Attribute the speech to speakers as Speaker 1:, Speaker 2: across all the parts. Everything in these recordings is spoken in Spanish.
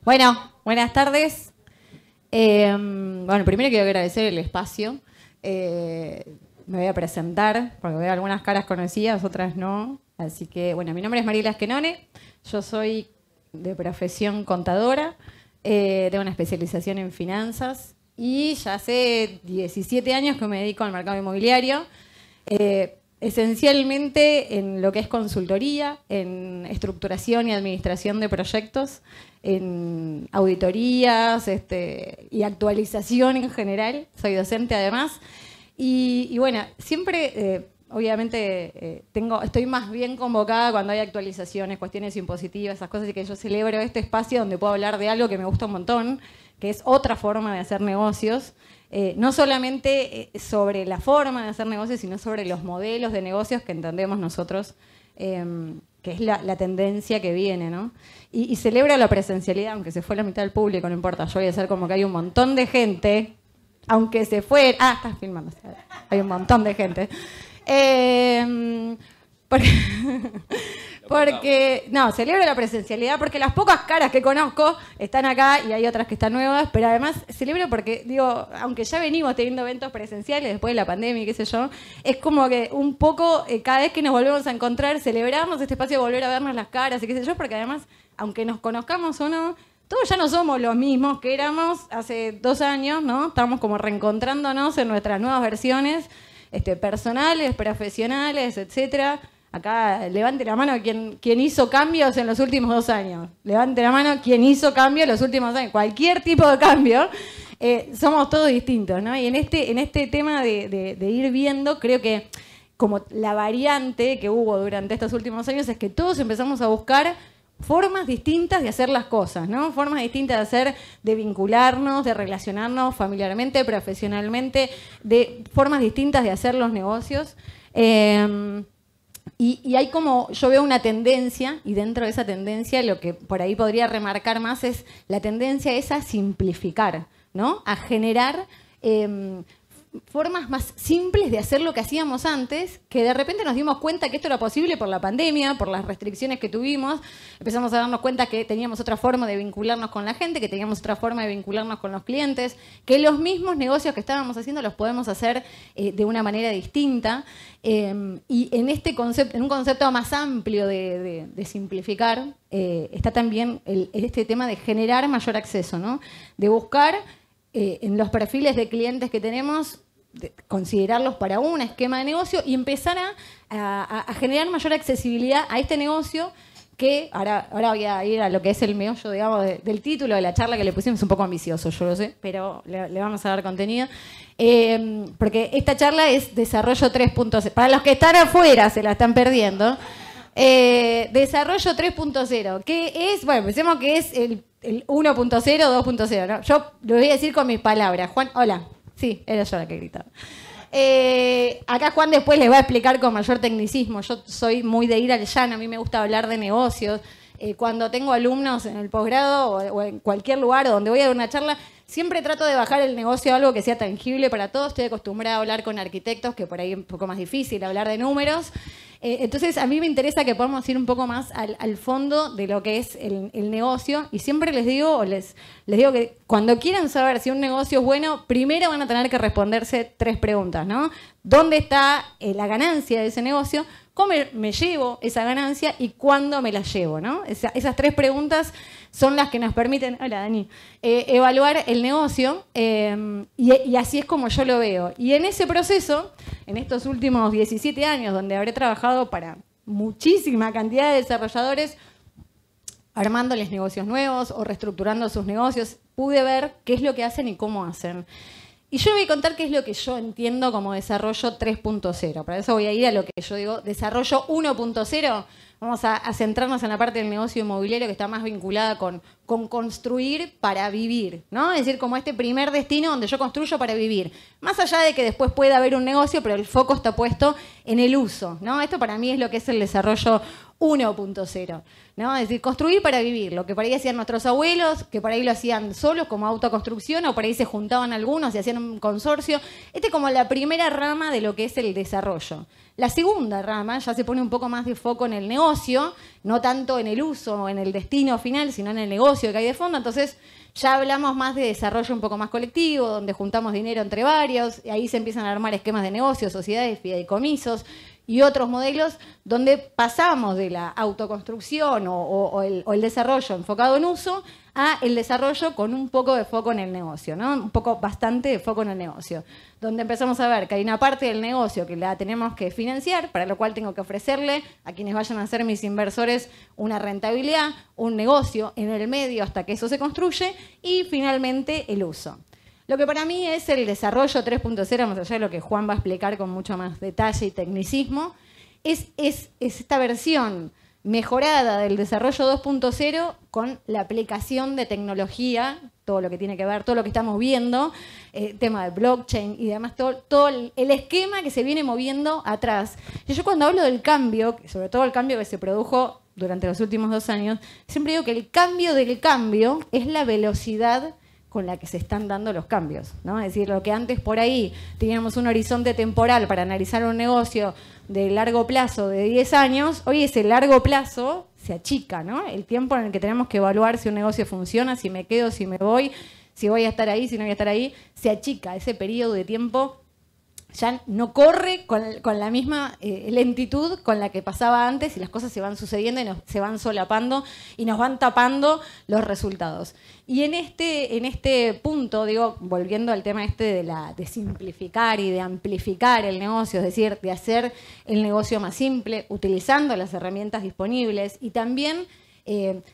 Speaker 1: Bueno, buenas tardes. Bueno, primero quiero agradecer el espacio. Me voy a presentar, porque veo algunas caras conocidas, otras no. Así que, bueno, mi nombre es Mariela Esquenone. Yo soy de profesión contadora. Tengo una especialización en finanzas. Y ya hace 17 años que me dedico al mercado inmobiliario. Esencialmente en lo que es consultoría, en estructuración y administración de proyectos, en auditorías y actualización en general. Soy docente además. Y bueno, siempre, obviamente, estoy más bien convocada cuando hay actualizaciones, cuestiones impositivas, esas cosas, y que yo celebro este espacio donde puedo hablar de algo que me gusta un montón, que es otra forma de hacer negocios. No solamente sobre la forma de hacer negocios, sino sobre los modelos de negocios que entendemos nosotros, que es la tendencia que viene, ¿no? Y celebro la presencialidad, aunque se fue la mitad del público, no importa, yo voy a hacer como que hay un montón de gente, aunque se fue... Ah, estás filmando, hay un montón de gente. No, celebro la presencialidad porque las pocas caras que conozco están acá y hay otras que están nuevas, pero además celebro porque, digo, aunque ya venimos teniendo eventos presenciales después de la pandemia y qué sé yo, es como que un poco cada vez que nos volvemos a encontrar celebramos este espacio de volver a vernos las caras y qué sé yo, porque además, aunque nos conozcamos o no, todos ya no somos los mismos que éramos hace 2 años, ¿no? Estamos como reencontrándonos en nuestras nuevas versiones personales, profesionales, etcétera. Acá, levante la mano quien hizo cambios en los últimos 2 años. Levante la mano quien hizo cambios en los últimos años. Cualquier tipo de cambio, somos todos distintos, ¿no? Y en este tema de ir viendo, creo que como la variante que hubo durante estos últimos años es que todos empezamos a buscar formas distintas de hacer las cosas, ¿no? Formas distintas de vincularnos, de relacionarnos familiarmente, profesionalmente, de formas distintas de hacer los negocios. Y hay como, yo veo una tendencia, y dentro de esa tendencia lo que por ahí podría remarcar más es la tendencia esa a simplificar, ¿no? A generar formas más simples de hacer lo que hacíamos antes, que de repente nos dimos cuenta que esto era posible por la pandemia, por las restricciones que tuvimos. Empezamos a darnos cuenta que teníamos otra forma de vincularnos con la gente, que teníamos otra forma de vincularnos con los clientes, que los mismos negocios que estábamos haciendo los podemos hacer de una manera distinta. Y en en un concepto más amplio de simplificar, está también este tema de generar mayor acceso, ¿no? De buscar en los perfiles de clientes que tenemos, considerarlos para un esquema de negocio y empezar a generar mayor accesibilidad a este negocio que, ahora voy a ir a lo que es el meollo, digamos, del título de la charla que le pusimos, un poco ambicioso, yo lo sé, pero le vamos a dar contenido. Porque esta charla es Desarrollo 3.0. Para los que están afuera se la están perdiendo. Desarrollo 3.0, que es, bueno, pensemos que es el 1.0, 2.0, ¿no? Yo lo voy a decir con mis palabras. Juan, hola. Sí, era yo la que gritaba. Acá Juan después les va a explicar con mayor tecnicismo. Yo soy muy de ir al llano, a mí me gusta hablar de negocios. Cuando tengo alumnos en el posgrado o en cualquier lugar donde voy a dar una charla, siempre trato de bajar el negocio a algo que sea tangible para todos. Estoy acostumbrada a hablar con arquitectos, que por ahí es un poco más difícil hablar de números. Entonces, a mí me interesa que podamos ir un poco más al fondo de lo que es el negocio. Y siempre les digo que cuando quieran saber si un negocio es bueno, primero van a tener que responderse 3 preguntas, ¿no? ¿Dónde está la ganancia de ese negocio? ¿Cómo me llevo esa ganancia y cuándo me la llevo, ¿no? Esas 3 preguntas son las que nos permiten, hola Dani, evaluar el negocio y así es como yo lo veo. Y en ese proceso, en estos últimos 17 años, donde habré trabajado para muchísima cantidad de desarrolladores, armándoles negocios nuevos o reestructurando sus negocios, pude ver qué es lo que hacen y cómo hacen. Y yo voy a contar qué es lo que yo entiendo como desarrollo 3.0. Para eso voy a ir a lo que yo digo desarrollo 1.0. Vamos a centrarnos en la parte del negocio inmobiliario que está más vinculada con construir para vivir, ¿no? Es decir, como este primer destino donde yo construyo para vivir. Más allá de que después pueda haber un negocio, pero el foco está puesto en el uso, ¿no? Esto para mí es lo que es el desarrollo 1.0, ¿no? Es decir, construir para vivir, lo que por ahí hacían nuestros abuelos, que por ahí lo hacían solos como autoconstrucción, o por ahí se juntaban algunos y hacían un consorcio. Esta es como la primera rama de lo que es el desarrollo. La segunda rama ya se pone un poco más de foco en el negocio, no tanto en el uso o en el destino final, sino en el negocio que hay de fondo. Entonces ya hablamos más de desarrollo un poco más colectivo, donde juntamos dinero entre varios, y ahí se empiezan a armar esquemas de negocio, sociedades, fideicomisos, y otros modelos donde pasamos de la autoconstrucción o el desarrollo enfocado en uso a el desarrollo con un poco de foco en el negocio, ¿no? Un poco bastante de foco en el negocio, donde empezamos a ver que hay una parte del negocio que la tenemos que financiar, para lo cual tengo que ofrecerle a quienes vayan a ser mis inversores una rentabilidad, un negocio en el medio hasta que eso se construye, y finalmente el uso. Lo que para mí es el desarrollo 3.0, más allá de lo que Juan va a explicar con mucho más detalle y tecnicismo, es esta versión mejorada del desarrollo 2.0 con la aplicación de tecnología, todo lo que tiene que ver, todo lo que estamos viendo, tema de blockchain y demás, todo el esquema que se viene moviendo atrás. Y yo cuando hablo del cambio, sobre todo el cambio que se produjo durante los últimos 2 años, siempre digo que el cambio del cambio es la velocidad con la que se están dando los cambios, ¿no? Es decir, lo que antes por ahí teníamos un horizonte temporal para analizar un negocio de largo plazo de 10 años, hoy ese largo plazo se achica, ¿no? El tiempo en el que tenemos que evaluar si un negocio funciona, si me quedo, si me voy, si voy a estar ahí, si no voy a estar ahí, se achica. Ese periodo de tiempo ya no corre con la misma lentitud con la que pasaba antes, y las cosas se van sucediendo y se van solapando y nos van tapando los resultados. Y en este punto, digo, volviendo al tema de simplificar y de amplificar el negocio, es decir, de hacer el negocio más simple, utilizando las herramientas disponibles y también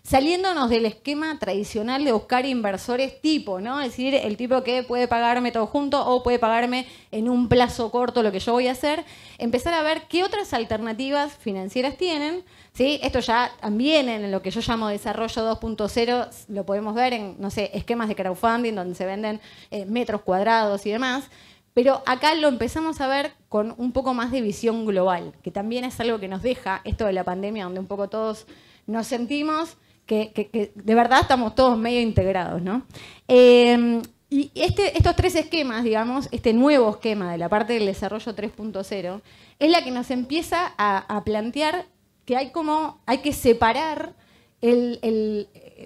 Speaker 1: saliéndonos del esquema tradicional de buscar inversores tipo, ¿no? Es decir, el tipo que puede pagarme todo junto o puede pagarme en un plazo corto lo que yo voy a hacer, empezar a ver qué otras alternativas financieras tienen, ¿sí? Esto ya también en lo que yo llamo desarrollo 2.0 lo podemos ver en, no sé, esquemas de crowdfunding donde se venden metros cuadrados y demás. Pero acá lo empezamos a ver con un poco más de visión global, que también es algo que nos deja esto de la pandemia, donde un poco todos nos sentimos que de verdad estamos todos medio integrados, ¿no? Y estos 3 esquemas, digamos, este nuevo esquema de la parte del desarrollo 3.0, es la que nos empieza a plantear que hay que separar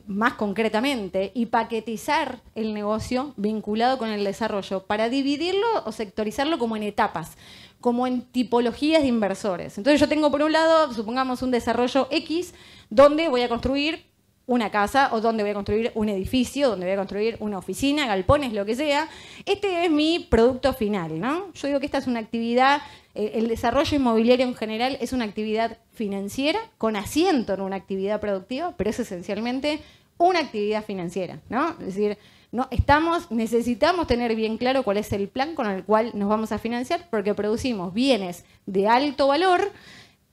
Speaker 1: más concretamente y paquetizar el negocio vinculado con el desarrollo para dividirlo o sectorizarlo como en etapas, como en tipologías de inversores. Entonces yo tengo por un lado, supongamos, un desarrollo X, donde voy a construir una casa o donde voy a construir un edificio, donde voy a construir una oficina, galpones, lo que sea. Este es mi producto final, ¿no? Yo digo que esta es una actividad, el desarrollo inmobiliario en general es una actividad financiera con asiento en una actividad productiva, pero es esencialmente una actividad financiera, ¿no? Es decir, necesitamos tener bien claro cuál es el plan con el cual nos vamos a financiar, porque producimos bienes de alto valor,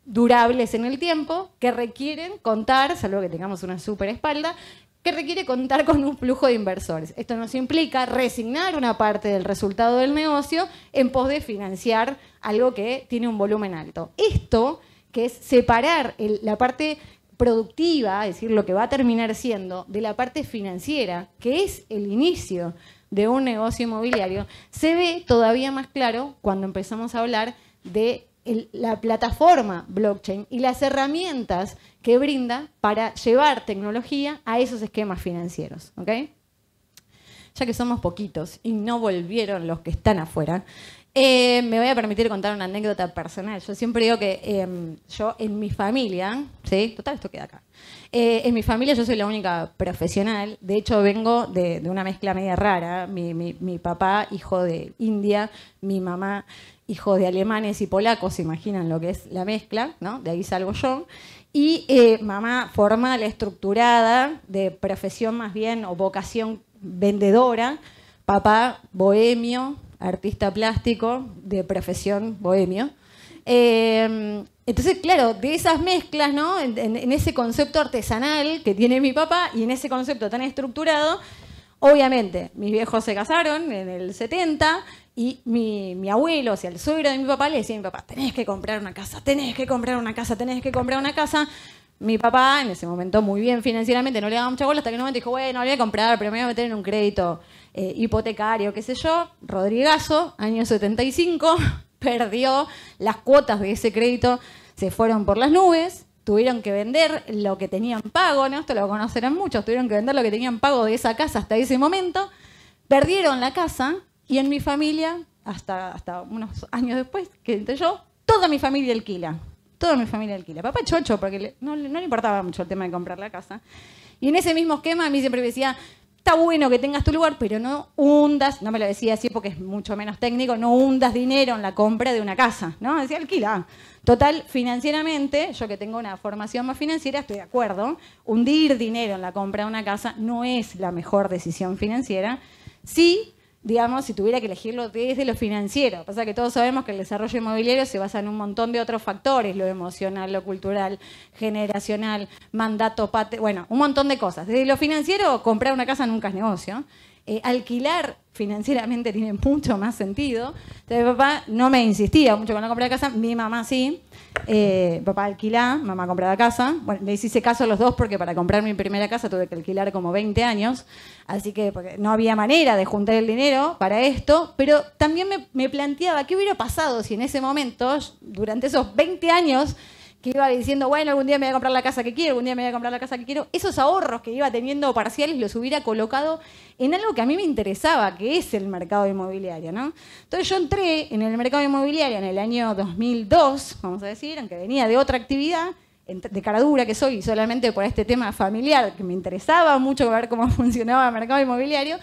Speaker 1: durables en el tiempo, que requieren contar, salvo que tengamos una super espalda, que requiere contar con un flujo de inversores. Esto nos implica resignar una parte del resultado del negocio en pos de financiar algo que tiene un volumen alto. Esto, que es separar la parte productiva, es decir, lo que va a terminar siendo, de la parte financiera, que es el inicio de un negocio inmobiliario, se ve todavía más claro cuando empezamos a hablar de la plataforma blockchain y las herramientas que brinda para llevar tecnología a esos esquemas financieros, ¿ok? Ya que somos poquitos y no volvieron los que están afuera, me voy a permitir contar una anécdota personal. Yo siempre digo que yo en mi familia, ¿sí? Total, esto queda acá. En mi familia yo soy la única profesional. De hecho, vengo de una mezcla media rara. Mi papá, hijo de India, mi mamá, hijo de alemanes y polacos, se imaginan lo que es la mezcla, ¿no? De ahí salgo yo. Y mamá formal, estructurada, de profesión más bien, o vocación vendedora. Papá bohemio, artista plástico, de profesión bohemio. Entonces, claro, de esas mezclas, ¿no? En ese concepto artesanal que tiene mi papá y en ese concepto tan estructurado, Obviamente, mis viejos se casaron en el 70 y mi abuelo, o sea, el suegro de mi papá, le decía a mi papá, tenés que comprar una casa, tenés que comprar una casa, tenés que comprar una casa. Mi papá, en ese momento muy bien financieramente, no le daba mucha bola, hasta que en un momento dijo, bueno, lo voy a comprar, pero me voy a meter en un crédito hipotecario, qué sé yo. Rodrigazo, año 75, perdió las cuotas de ese crédito, se fueron por las nubes. Tuvieron que vender lo que tenían pago, ¿no? Esto lo conocerán muchos, tuvieron que vender lo que tenían pago de esa casa hasta ese momento, perdieron la casa y en mi familia, hasta unos años después, que entré yo, toda mi familia alquila. Toda mi familia alquila. Papá chocho, porque no le importaba mucho el tema de comprar la casa. Y en ese mismo esquema a mí siempre me decía, está bueno que tengas tu lugar, pero no hundas, no me lo decía así porque es mucho menos técnico, no hundas dinero en la compra de una casa, ¿no? Decía, alquila. Total, financieramente, yo que tengo una formación más financiera, estoy de acuerdo, hundir dinero en la compra de una casa no es la mejor decisión financiera. Sí, digamos, si tuviera que elegirlo desde lo financiero. Pasa que todos sabemos que el desarrollo inmobiliario se basa en un montón de otros factores, lo emocional, lo cultural, generacional, mandato, bueno, un montón de cosas. Desde lo financiero, comprar una casa nunca es negocio. Alquilar financieramente tiene mucho más sentido. Entonces, mi papá no me insistía mucho con la compra de casa, mi mamá sí. Papá alquilá, mamá compraba casa. Bueno, les hice caso a los dos porque para comprar mi primera casa tuve que alquilar como 20 años. Así que porque no había manera de juntar el dinero para esto. Pero también me planteaba qué hubiera pasado si en ese momento, durante esos 20 años, que iba diciendo, bueno, algún día me voy a comprar la casa que quiero, algún día me voy a comprar la casa que quiero, esos ahorros que iba teniendo parciales los hubiera colocado en algo que a mí me interesaba, que es el mercado inmobiliario, ¿no? Entonces yo entré en el mercado inmobiliario en el año 2002, vamos a decir, aunque venía de otra actividad, de cara dura que soy, solamente por este tema familiar, que me interesaba mucho ver cómo funcionaba el mercado inmobiliario.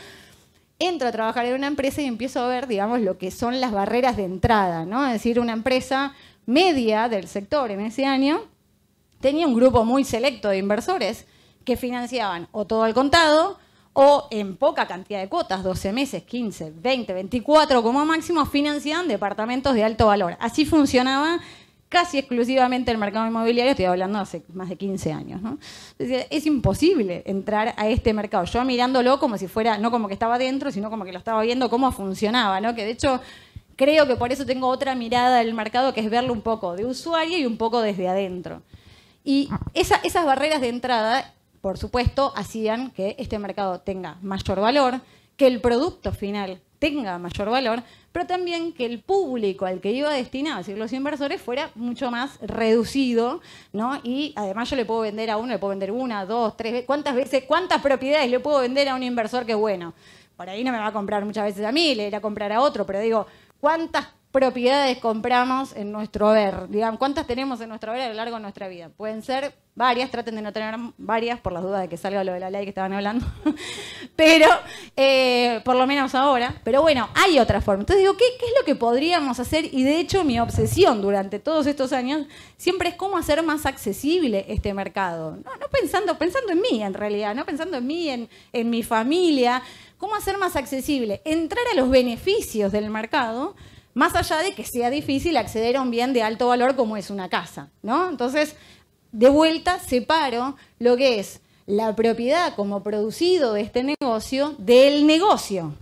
Speaker 1: Entro a trabajar en una empresa y empiezo a ver, digamos, lo que son las barreras de entrada, ¿no? Es decir, una empresa media del sector en ese año tenía un grupo muy selecto de inversores que financiaban o todo al contado o en poca cantidad de cuotas, 12 meses, 15, 20, 24 como máximo, financiaban departamentos de alto valor. Así funcionaba casi exclusivamente el mercado inmobiliario, estoy hablando hace más de 15 años, ¿no? Es imposible entrar a este mercado, yo mirándolo como si fuera, no como que estaba dentro, sino como que lo estaba viendo cómo funcionaba, ¿no? Que de hecho creo que por eso tengo otra mirada del mercado, que es verlo un poco de usuario y un poco desde adentro. Y esas barreras de entrada, por supuesto, hacían que este mercado tenga mayor valor, que el producto final tenga mayor valor, pero también que el público al que iba destinado, es decir, los inversores, fuera mucho más reducido, ¿no? Y además yo le puedo vender a uno, le puedo vender una, dos, tres veces, cuántas propiedades le puedo vender a un inversor que, bueno, por ahí no me va a comprar muchas veces a mí, le irá a comprar a otro, pero digo, ¿cuántas propiedades compramos en nuestro haber? Digamos, ¿cuántas tenemos en nuestro haber a lo largo de nuestra vida? Pueden ser varias, traten de no tener varias por las dudas de que salga lo de la ley que estaban hablando, pero por lo menos ahora. Pero bueno, hay otra forma. Entonces digo, ¿qué es lo que podríamos hacer? Y de hecho mi obsesión durante todos estos años siempre es cómo hacer más accesible este mercado. No pensando en mí en realidad, no pensando en mí, en mi familia. ¿Cómo hacer más accesible? Entrar a los beneficios del mercado, más allá de que sea difícil acceder a un bien de alto valor como es una casa, ¿no? Entonces, de vuelta, separo lo que es la propiedad como producido de este negocio del negocio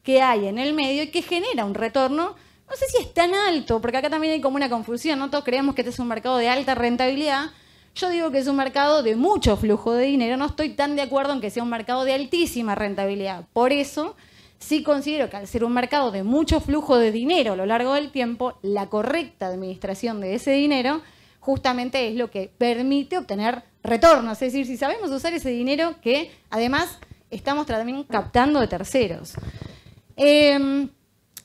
Speaker 1: que hay en el medio y que genera un retorno, no sé si es tan alto, porque acá también hay como una confusión, ¿no? Todos creemos que este es un mercado de alta rentabilidad. Yo digo que es un mercado de mucho flujo de dinero, no estoy tan de acuerdo en que sea un mercado de altísima rentabilidad. Por eso, sí considero que al ser un mercado de mucho flujo de dinero a lo largo del tiempo, la correcta administración de ese dinero justamente es lo que permite obtener retornos. Es decir, si sabemos usar ese dinero que además estamos también captando de terceros. En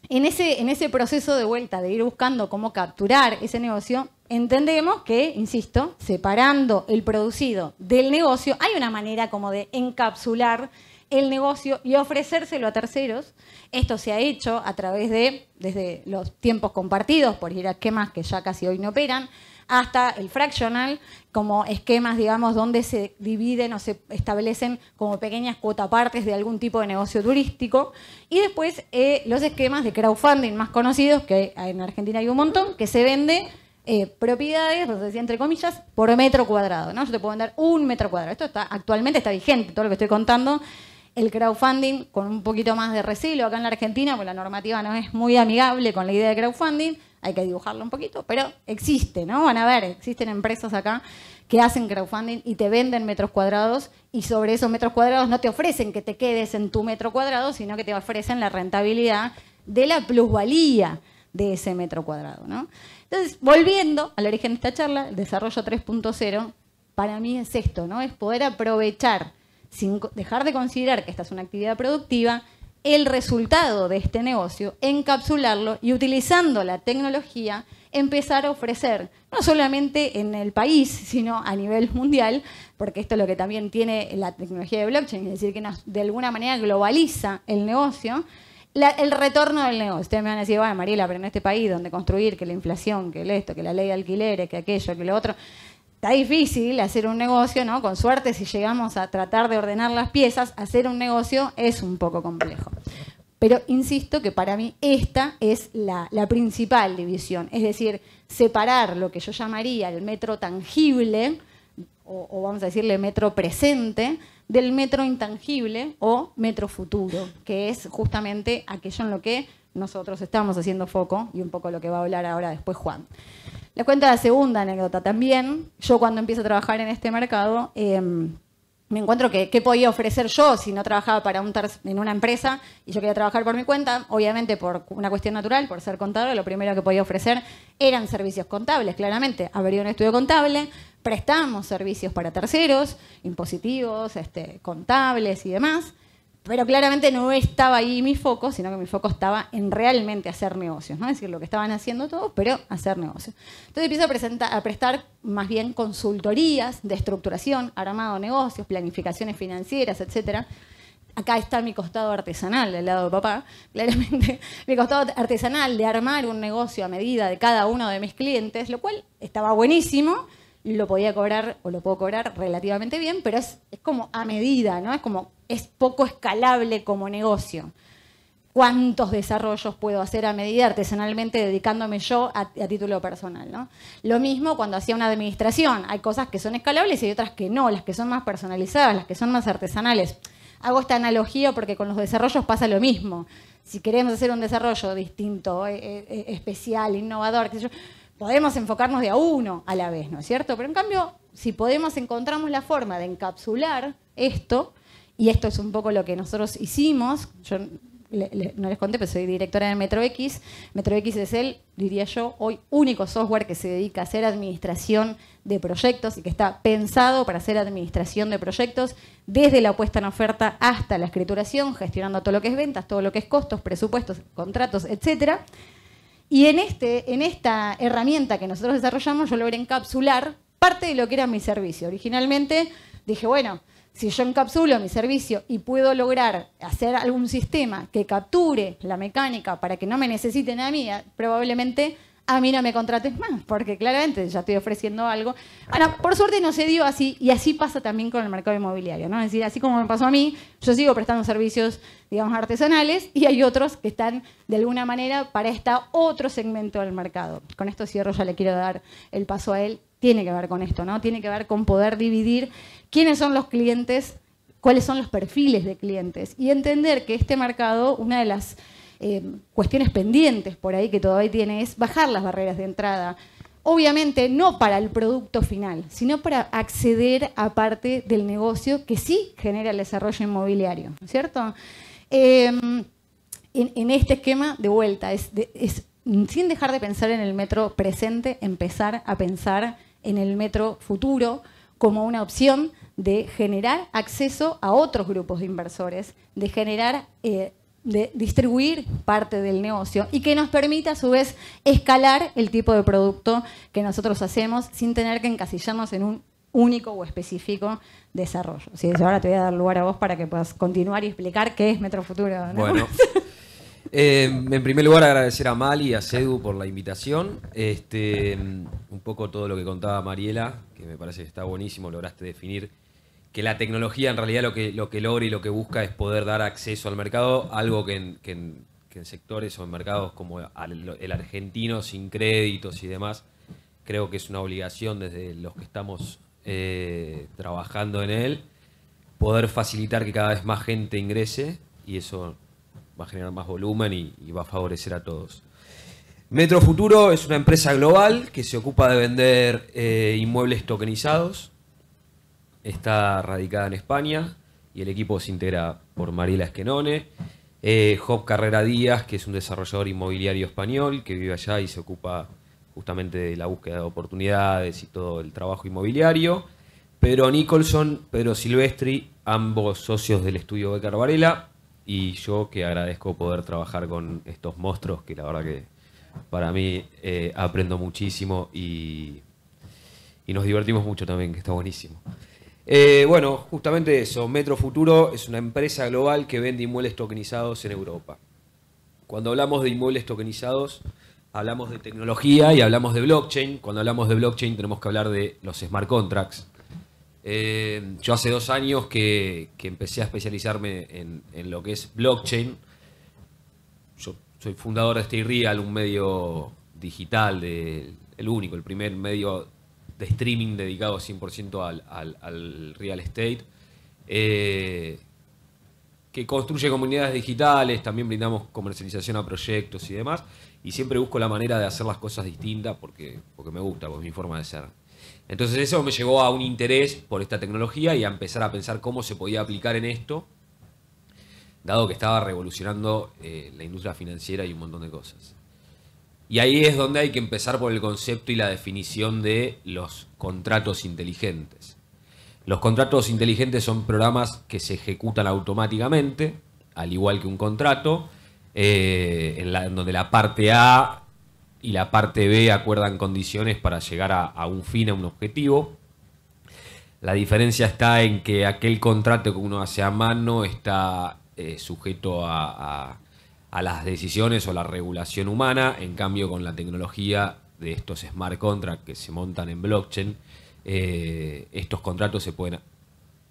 Speaker 1: ese proceso de vuelta, de ir buscando cómo capturar ese negocio, entendemos que, insisto, separando el producido del negocio, hay una manera como de encapsular el negocio y ofrecérselo a terceros. Esto se ha hecho a través de, desde los tiempos compartidos, por ir a esquemas que ya casi hoy no operan, hasta el fractional, como esquemas, digamos, donde se dividen o se establecen como pequeñas cuotapartes de algún tipo de negocio turístico. Y después los esquemas de crowdfunding más conocidos, que en Argentina hay un montón, que se vende propiedades, pues decía entre comillas, por metro cuadrado, ¿no? Yo te puedo vender 1 metro cuadrado. Esto actualmente está vigente, todo lo que estoy contando. el crowdfunding con un poquito más de recelo acá en la Argentina, porque la normativa no es muy amigable con la idea de crowdfunding, hay que dibujarlo un poquito, pero existe, ¿no? Van a ver, existen empresas acá que hacen crowdfunding y te venden metros cuadrados y sobre esos metros cuadrados no te ofrecen que te quedes en tu metro cuadrado, sino que te ofrecen la rentabilidad de la plusvalía de ese metro cuadrado, ¿no? Entonces, volviendo al origen de esta charla, el desarrollo 3.0, para mí es esto, ¿no? Es poder aprovechar, sin dejar de considerar que esta es una actividad productiva, el resultado de este negocio, encapsularlo y utilizando la tecnología, empezar a ofrecer, no solamente en el país, sino a nivel mundial, porque esto es lo que también tiene la tecnología de blockchain, es decir, que de alguna manera globaliza el negocio, el retorno del negocio. Ustedes me van a decir, bueno, Mariela, pero en este país donde construir, que la inflación, que esto, que la ley de alquileres, que aquello, que lo otro, está difícil hacer un negocio, ¿no? Con suerte, si llegamos a tratar de ordenar las piezas, hacer un negocio es un poco complejo. Pero insisto que para mí esta es la principal división, es decir, separar lo que yo llamaría el metro tangible, o vamos a decirle metro presente, del metro intangible o metro futuro, que es justamente aquello en lo que nosotros estamos haciendo foco y un poco lo que va a hablar ahora después Juan. Les cuento la segunda anécdota también. Yo cuando empiezo a trabajar en este mercado, me encuentro que qué podía ofrecer yo si no trabajaba en una empresa y yo quería trabajar por mi cuenta. Obviamente por una cuestión natural, por ser contador, lo primero que podía ofrecer eran servicios contables, claramente. Abrí un estudio contable, prestamos servicios para terceros, impositivos, contables y demás. Pero claramente no estaba ahí mi foco, sino que mi foco estaba en realmente hacer negocios, ¿no? Es decir, lo que estaban haciendo todos, pero hacer negocios. Entonces empiezo a prestar más bien consultorías de estructuración, armado de negocios, planificaciones financieras, etcétera. Acá está mi costado artesanal del lado de papá, claramente. Mi costado artesanal de armar un negocio a medida de cada uno de mis clientes, lo cual estaba buenísimo. Lo podía cobrar o lo puedo cobrar relativamente bien, pero es como a medida, ¿no? Es poco escalable como negocio. ¿Cuántos desarrollos puedo hacer a medida artesanalmente dedicándome yo a título personal, ¿no? Lo mismo cuando hacía una administración. Hay cosas que son escalables y hay otras que no, las que son más personalizadas, las que son más artesanales. Hago esta analogía porque con los desarrollos pasa lo mismo. Si queremos hacer un desarrollo distinto, especial, innovador, qué sé yo, podemos enfocarnos de a uno a la vez, ¿no es cierto? Pero en cambio, si encontramos la forma de encapsular esto, y esto es un poco lo que nosotros hicimos, yo no les conté, pero soy directora de MetroX. MetroX es diría yo, hoy único software que se dedica a hacer administración de proyectos y que está pensado para hacer administración de proyectos desde la puesta en oferta hasta la escrituración, gestionando todo lo que es ventas, todo lo que es costos, presupuestos, contratos, etcétera. Y en esta herramienta que nosotros desarrollamos, yo logré encapsular parte de lo que era mi servicio. Originalmente dije, bueno, si yo encapsulo mi servicio y puedo lograr hacer algún sistema que capture la mecánica para que no me necesiten a mí, probablemente a mí no me contrates más, porque claramente ya estoy ofreciendo algo. Bueno, por suerte no se dio así, y así pasa también con el mercado inmobiliario, ¿no? Es decir, así como me pasó a mí, yo sigo prestando servicios, digamos, artesanales, y hay otros que están, de alguna manera, para otro segmento del mercado. Con esto cierro, ya le quiero dar el paso a él. Tiene que ver con esto, ¿no? Tiene que ver con poder dividir quiénes son los clientes, cuáles son los perfiles de clientes, y entender que este mercado, una de las cuestiones pendientes por ahí que todavía tiene es bajar las barreras de entrada. Obviamente no para el producto final, sino para acceder a parte del negocio que sí genera el desarrollo inmobiliario, ¿no es cierto? En este esquema, de vuelta, sin dejar de pensar en el metro presente, empezar a pensar en el metro futuro como una opción de generar acceso a otros grupos de inversores, de generar de distribuir parte del negocio y que nos permita a su vez escalar el tipo de producto que nosotros hacemos sin tener que encasillarnos en un único o específico desarrollo. Sí, ahora te voy a dar lugar a vos para que puedas continuar y explicar qué es Metro Futuro, ¿no?
Speaker 2: Bueno, en primer lugar agradecer a Mali y a Sedu por la invitación. Un poco todo lo que contaba Mariela, que me parece que está buenísimo, lograste definir que la tecnología en realidad lo que logra y lo que busca es poder dar acceso al mercado, algo que en sectores o en mercados como el argentino sin créditos y demás, creo que es una obligación desde los que estamos trabajando en él, poder facilitar que cada vez más gente ingrese y eso va a generar más volumen y va a favorecer a todos. Metro Futuro es una empresa global que se ocupa de vender inmuebles tokenizados. Está radicada en España y el equipo se integra por Mariela Esquenone, Job Carrera Díaz, que es un desarrollador inmobiliario español que vive allá y se ocupa justamente de la búsqueda de oportunidades y todo el trabajo inmobiliario. Pedro Nicholson, Pedro Silvestri, ambos socios del estudio Becar Varela, y yo que agradezco poder trabajar con estos monstruos que la verdad que para mí aprendo muchísimo y nos divertimos mucho también, que está buenísimo. Bueno, justamente eso, Metro Futuro es una empresa global que vende inmuebles tokenizados en Europa. Cuando hablamos de inmuebles tokenizados, hablamos de tecnología y hablamos de blockchain. Cuando hablamos de blockchain tenemos que hablar de los smart contracts. Yo hace 2 años que empecé a especializarme en lo que es blockchain. Yo soy fundador de Stay Real, un medio digital, el primer medio de streaming dedicado 100% al real estate, que construye comunidades digitales, también brindamos comercialización a proyectos y demás, y siempre busco la manera de hacer las cosas distintas porque me gusta, porque es mi forma de ser. Entonces eso me llevó a un interés por esta tecnología y a empezar a pensar cómo se podía aplicar en esto, dado que estaba revolucionando la industria financiera y un montón de cosas. Y ahí es donde hay que empezar por el concepto y la definición de los contratos inteligentes. Los contratos inteligentes son programas que se ejecutan automáticamente, al igual que un contrato, en donde la parte A y la parte B acuerdan condiciones para llegar a un fin, a un objetivo. La diferencia está en que aquel contrato que uno hace a mano está sujeto a las decisiones o la regulación humana. En cambio, con la tecnología de estos smart contracts que se montan en blockchain, estos contratos se pueden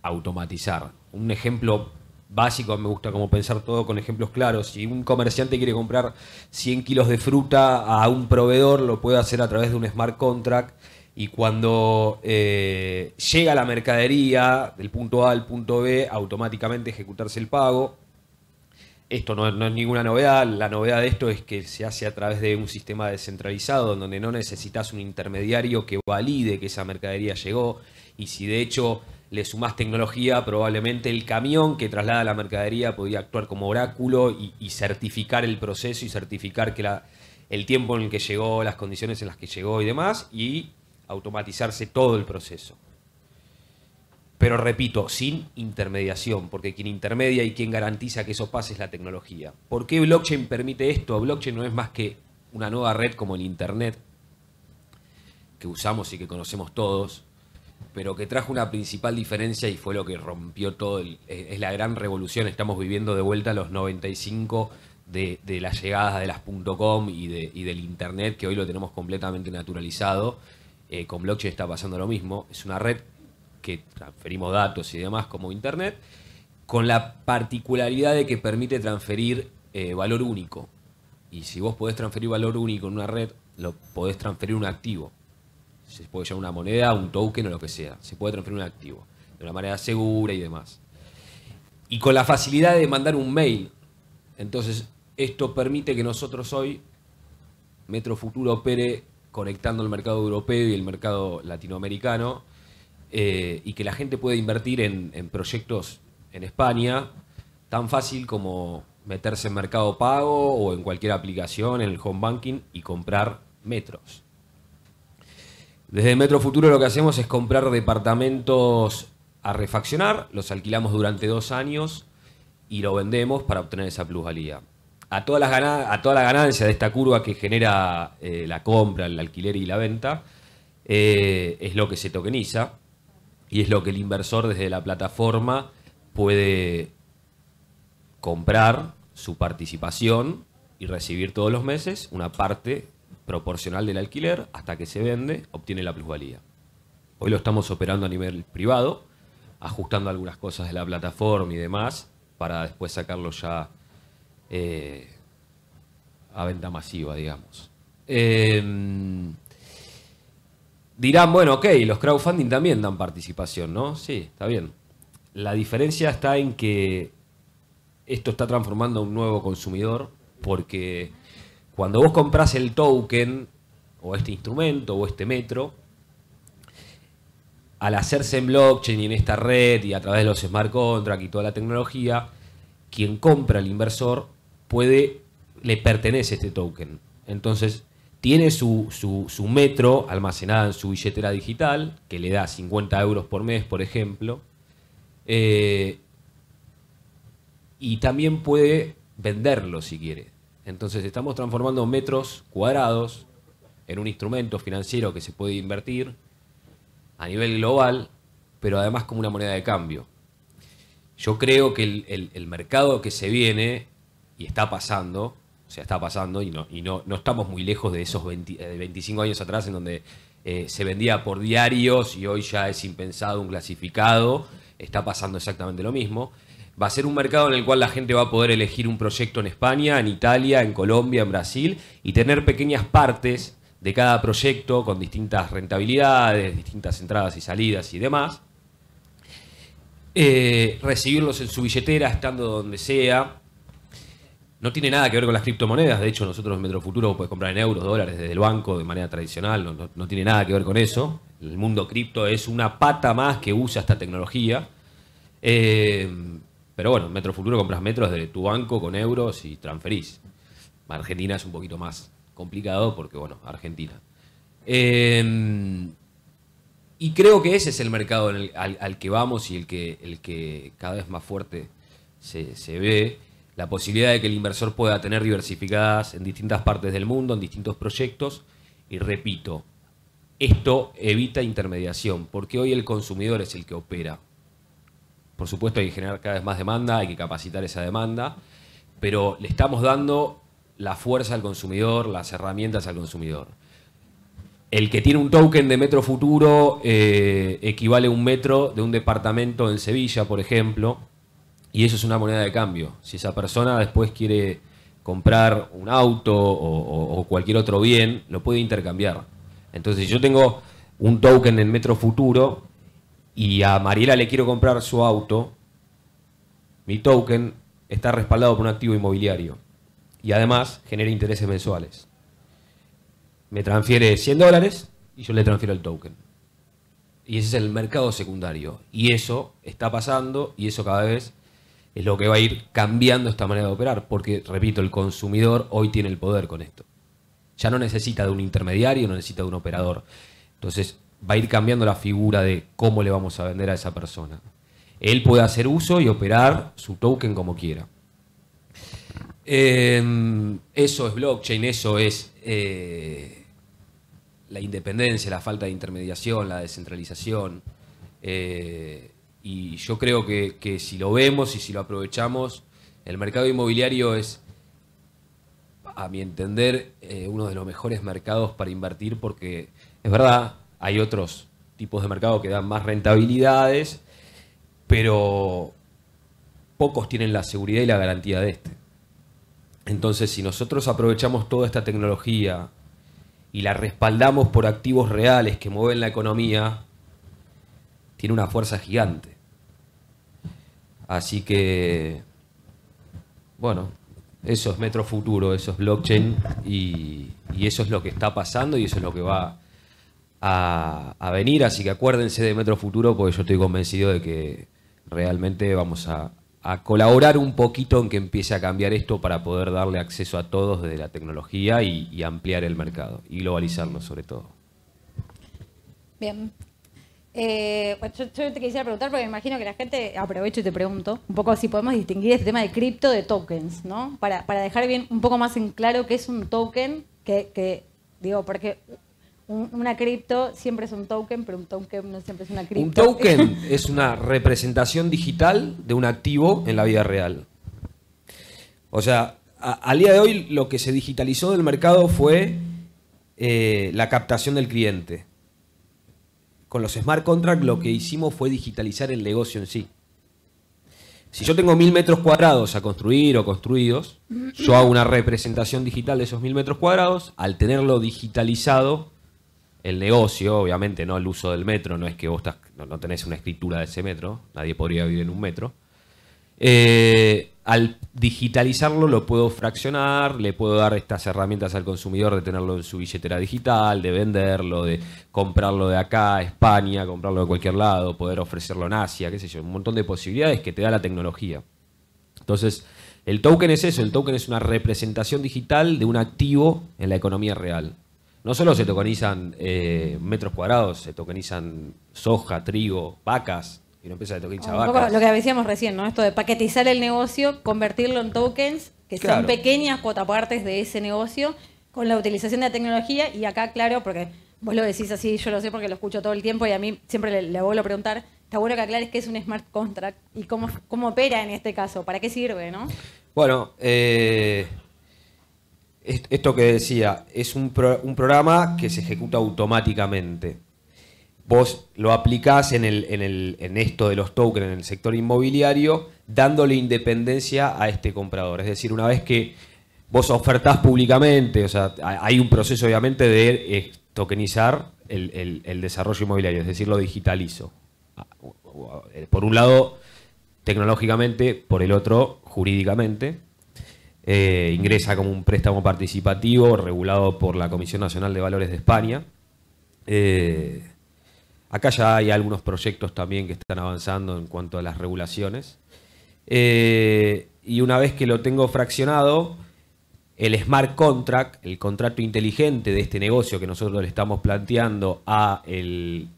Speaker 2: automatizar. Un ejemplo básico, me gusta como pensar todo con ejemplos claros. Si un comerciante quiere comprar 100 kilos de fruta a un proveedor, lo puede hacer a través de un smart contract, y cuando llega la mercadería del punto A al punto B, automáticamente ejecutarse el pago. Esto no es ninguna novedad. La novedad de esto es que se hace a través de un sistema descentralizado donde no necesitas un intermediario que valide que esa mercadería llegó, y si de hecho le sumás tecnología, probablemente el camión que traslada la mercadería podría actuar como oráculo y certificar el proceso y certificar que el tiempo en el que llegó, las condiciones en las que llegó y demás, y automatizarse todo el proceso. Pero repito, sin intermediación, porque quien intermedia y quien garantiza que eso pase es la tecnología. ¿Por qué blockchain permite esto? Blockchain no es más que una nueva red como el Internet, que usamos y que conocemos todos, pero que trajo una principal diferencia y fue lo que rompió todo. Es la gran revolución. Estamos viviendo de vuelta a los 95 de las llegadas de las .com y del Internet, que hoy lo tenemos completamente naturalizado. Con blockchain está pasando lo mismo. Es una red que transferimos datos y demás como Internet, con la particularidad de que permite transferir valor único. Y si vos podés transferir valor único en una red, lo podés transferir un activo. Se puede llamar una moneda, un token o lo que sea. Se puede transferir un activo de una manera segura y demás. Y con la facilidad de mandar un mail. Entonces, esto permite que nosotros hoy, Metro Futuro, opere conectando el mercado europeo y el mercado latinoamericano, y que la gente puede invertir en proyectos en España tan fácil como meterse en Mercado Pago o en cualquier aplicación, en el home banking, y comprar metros. Desde Metro Futuro lo que hacemos es comprar departamentos a refaccionar, los alquilamos durante 2 años y lo vendemos para obtener esa plusvalía. A toda la ganancia de esta curva que genera la compra, el alquiler y la venta, es lo que se tokeniza y es lo que el inversor desde la plataforma puede comprar su participación y recibir todos los meses una parte proporcional del alquiler. Hasta que se vende, obtiene la plusvalía. Hoy lo estamos operando a nivel privado, ajustando algunas cosas de la plataforma y demás, para después sacarlo ya a venta masiva, digamos. Dirán, bueno, ok, los crowdfunding también dan participación, ¿no? Sí, está bien. La diferencia está en que esto está transformando a un nuevo consumidor, porque cuando vos compras el token, o este instrumento, o este metro, al hacerse en blockchain y en esta red y a través de los smart contracts y toda la tecnología, quien compra al inversor le pertenece este token. Entonces, tiene su metro almacenada en su billetera digital, que le da 50 euros por mes, por ejemplo, y también puede venderlo si quiere. Entonces, estamos transformando metros cuadrados en un instrumento financiero que se puede invertir a nivel global, pero además como una moneda de cambio. Yo creo que el mercado que se viene, y está pasando, y no estamos muy lejos de esos 25 años atrás en donde se vendía por diarios y hoy ya es impensado un clasificado, está pasando exactamente lo mismo. Va a ser un mercado en el cual la gente va a poder elegir un proyecto en España, en Italia, en Colombia, en Brasil, y tener pequeñas partes de cada proyecto con distintas rentabilidades, distintas entradas y salidas y demás. Recibirlos en su billetera, estando donde sea. No tiene nada que ver con las criptomonedas. De hecho, nosotros en Metrofuturo puedes comprar en euros, dólares desde el banco de manera tradicional. No tiene nada que ver con eso. El mundo cripto es una pata más que usa esta tecnología. Pero bueno, en Metrofuturo compras metros de tu banco con euros y transferís. Argentina es un poquito más complicado porque, bueno, Argentina. Y creo que ese es el mercado al que vamos y el que cada vez más fuerte se ve. La posibilidad de que el inversor pueda tener diversificadas en distintas partes del mundo, en distintos proyectos. Y repito, esto evita intermediación, porque hoy el consumidor es el que opera. Por supuesto hay que generar cada vez más demanda, hay que capacitar esa demanda, pero le estamos dando la fuerza al consumidor, las herramientas al consumidor. El que tiene un token de Metro Futuro equivale a un metro de un departamento en Sevilla, por ejemplo, y eso es una moneda de cambio. Si esa persona después quiere comprar un auto o cualquier otro bien, lo puede intercambiar. Entonces, si yo tengo un token en Metro Futuro y a Mariela le quiero comprar su auto, mi token está respaldado por un activo inmobiliario y además genera intereses mensuales. Me transfiere $100 y yo le transfiero el token. Y ese es el mercado secundario. Y eso está pasando y eso cada vez es lo que va a ir cambiando esta manera de operar. Porque, repito, el consumidor hoy tiene el poder con esto. Ya no necesita de un intermediario, no necesita de un operador. Entonces va a ir cambiando la figura de cómo le vamos a vender a esa persona. Él puede hacer uso y operar su token como quiera. Eso es blockchain, eso es la independencia, la falta de intermediación, la descentralización. Y yo creo que si lo vemos y si lo aprovechamos, el mercado inmobiliario es, a mi entender, uno de los mejores mercados para invertir porque, es verdad, hay otros tipos de mercado que dan más rentabilidades, pero pocos tienen la seguridad y la garantía de este. Entonces, si nosotros aprovechamos toda esta tecnología y la respaldamos por activos reales que mueven la economía, tiene una fuerza gigante. Así que, bueno, eso es Metro Futuro, eso es blockchain y eso es lo que está pasando y eso es lo que va a venir. Así que acuérdense de Metro Futuro porque yo estoy convencido de que realmente vamos a colaborar un poquito en que empiece a cambiar esto para poder darle acceso a todos desde la tecnología y ampliar el mercado y globalizarlo sobre todo.
Speaker 1: Bien. Bueno, yo te quisiera preguntar porque me imagino que la gente, aprovecho y te pregunto, un poco si podemos distinguir este tema de cripto de tokens, ¿no? Para dejar bien un poco más en claro qué es un token, que digo, porque una cripto siempre es un token, pero un token no siempre es una cripto.
Speaker 2: Un token es una representación digital de un activo en la vida real. O sea, al día de hoy lo que se digitalizó del mercado fue la captación del cliente. Con los smart contracts lo que hicimos fue digitalizar el negocio en sí. Si yo tengo 1000 metros cuadrados a construir o construidos, yo hago una representación digital de esos 1000 metros cuadrados. Al tenerlo digitalizado, el negocio, obviamente, no el uso del metro, no es que vos no tenés una escritura de ese metro, nadie podría vivir en un metro. Al digitalizarlo lo puedo fraccionar, le puedo dar estas herramientas al consumidor de tenerlo en su billetera digital, de venderlo, de comprarlo de acá, España, comprarlo de cualquier lado, poder ofrecerlo en Asia, qué sé yo, un montón de posibilidades que te da la tecnología. Entonces, el token es eso, el token es una representación digital de un activo en la economía real. No solo se tokenizan metros cuadrados, se tokenizan soja, trigo, vacas. Y no empieza a tokenizar
Speaker 1: Un poco
Speaker 2: vacas.
Speaker 1: lo que decíamos recién, ¿no? Esto de paquetizar el negocio, convertirlo en tokens, que
Speaker 2: Claro.
Speaker 1: son pequeñas cuotapartes de ese negocio, con la utilización de la tecnología. Y acá, claro, porque vos lo decís así, yo lo sé porque lo escucho todo el tiempo y a mí siempre le vuelvo a preguntar, está bueno que aclares qué es un smart contract y cómo opera en este caso, para qué sirve, ¿no?
Speaker 2: Bueno, esto que decía, es un programa que se ejecuta automáticamente. Vos lo aplicás en esto de los tokens, en el sector inmobiliario, dándole independencia a este comprador. Es decir, una vez que vos ofertás públicamente, o sea, hay un proceso obviamente de tokenizar el desarrollo inmobiliario, es decir, lo digitalizo. Por un lado, tecnológicamente, por el otro, jurídicamente. Ingresa como un préstamo participativo regulado por la Comisión Nacional de Valores de España. Acá ya hay algunos proyectos también que están avanzando en cuanto a las regulaciones. Y una vez que lo tengo fraccionado, el smart contract, el contrato inteligente de este negocio que nosotros le estamos planteando a el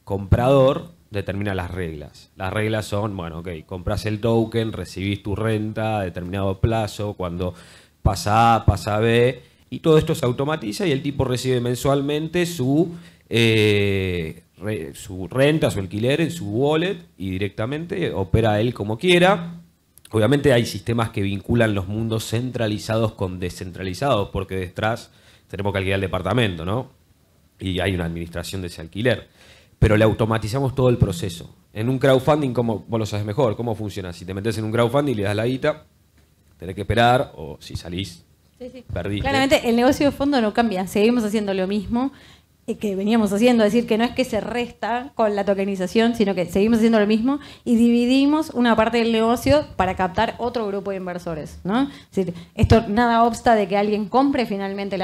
Speaker 2: comprador, determina las reglas. Las reglas son, bueno, ok, compras el token, recibís tu renta a determinado plazo, cuando pasa A, pasa B, y todo esto se automatiza y el tipo recibe mensualmente su renta, su alquiler en su wallet y directamente opera él como quiera. Obviamente hay sistemas que vinculan los mundos centralizados con descentralizados, porque detrás tenemos que alquilar el departamento, ¿no? Y hay una administración de ese alquiler. Pero le automatizamos todo el proceso. En un crowdfunding, como vos lo sabes mejor, ¿cómo funciona? Si te metes en un crowdfunding y le das la guita, tenés que esperar, o si salís, perdiste.
Speaker 1: Claramente el negocio de fondo no cambia, seguimos haciendo lo mismo que veníamos haciendo, es decir, que no es que se resta con la tokenización, sino que seguimos haciendo lo mismo y dividimos una parte del negocio para captar otro grupo de inversores, ¿no? Es decir, esto nada obsta de que alguien compre finalmente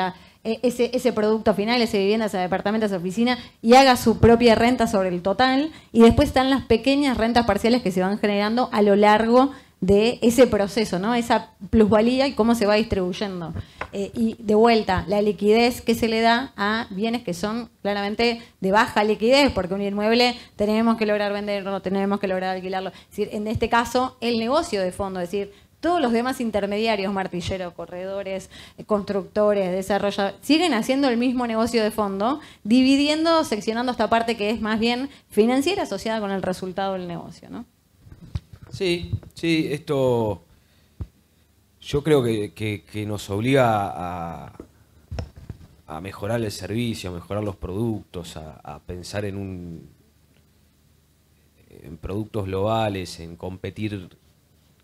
Speaker 1: ese producto final, esa vivienda, ese departamento, esa oficina y haga su propia renta sobre el total, y después están las pequeñas rentas parciales que se van generando a lo largo de ese proceso, ¿no? Esa plusvalía y cómo se va distribuyendo. Y de vuelta, la liquidez que se le da a bienes que son claramente de baja liquidez, porque un inmueble tenemos que lograr venderlo, tenemos que lograr alquilarlo. Es decir, en este caso, el negocio de fondo, es decir, todos los demás intermediarios, martilleros, corredores, constructores, desarrolladores, siguen haciendo el mismo negocio de fondo, dividiendo, seccionando esta parte que es más bien financiera asociada con el resultado del negocio, ¿no?
Speaker 2: Sí, esto yo creo que nos obliga a mejorar el servicio, a mejorar los productos, a pensar en productos globales, en competir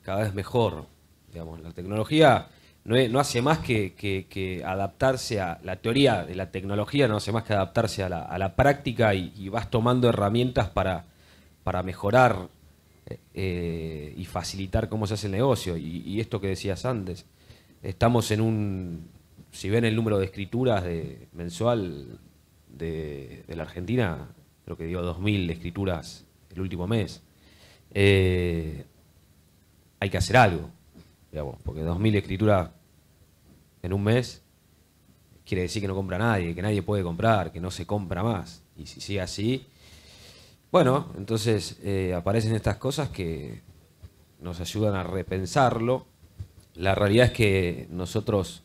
Speaker 2: cada vez mejor. Digamos, la tecnología no hace más que adaptarse a la teoría de la tecnología, no hace más que adaptarse a la práctica y vas tomando herramientas para mejorar y facilitar cómo se hace el negocio. Y esto que decías antes, estamos si ven el número de escrituras mensual de la Argentina, creo que dio 2.000 escrituras el último mes. Hay que hacer algo, digamos, porque 2.000 escrituras en un mes quiere decir que no compra nadie, que nadie puede comprar, que no se compra más. Y si sigue así, bueno, entonces aparecen estas cosas que nos ayudan a repensarlo. La realidad es que nosotros,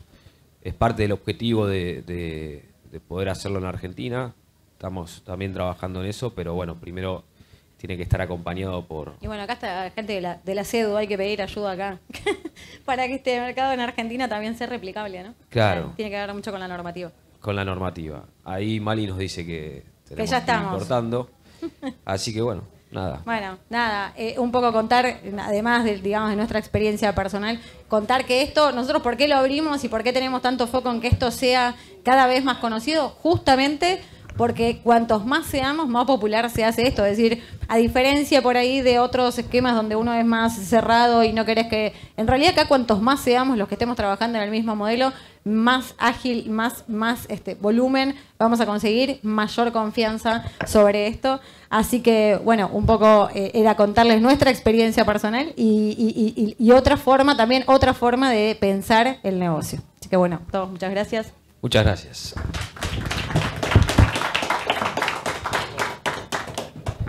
Speaker 2: es parte del objetivo de poder hacerlo en Argentina. Estamos también trabajando en eso, pero bueno, primero tiene que estar acompañado por...
Speaker 1: Y bueno, acá está la gente de la CEDU, hay que pedir ayuda acá, para que este mercado en Argentina también sea replicable, ¿no?
Speaker 2: Claro.
Speaker 1: Tiene que ver mucho con la normativa.
Speaker 2: Con la normativa. Ahí Mali nos dice que tenemos
Speaker 1: ya estamos.
Speaker 2: importando. Así que bueno, nada.
Speaker 1: Bueno, nada, un poco contar, además de, digamos, de nuestra experiencia personal, contar que esto, nosotros por qué lo abrimos y por qué tenemos tanto foco en que esto sea cada vez más conocido, justamente porque cuantos más seamos, más popular se hace esto. Es decir, a diferencia por ahí de otros esquemas donde uno es más cerrado y no querés que... En realidad acá cuantos más seamos los que estemos trabajando en el mismo modelo, más ágil, más volumen vamos a conseguir, mayor confianza sobre esto. Así que, bueno, un poco era contarles nuestra experiencia personal y otra forma de pensar el negocio. Así que, bueno, todos muchas gracias.
Speaker 2: Muchas gracias.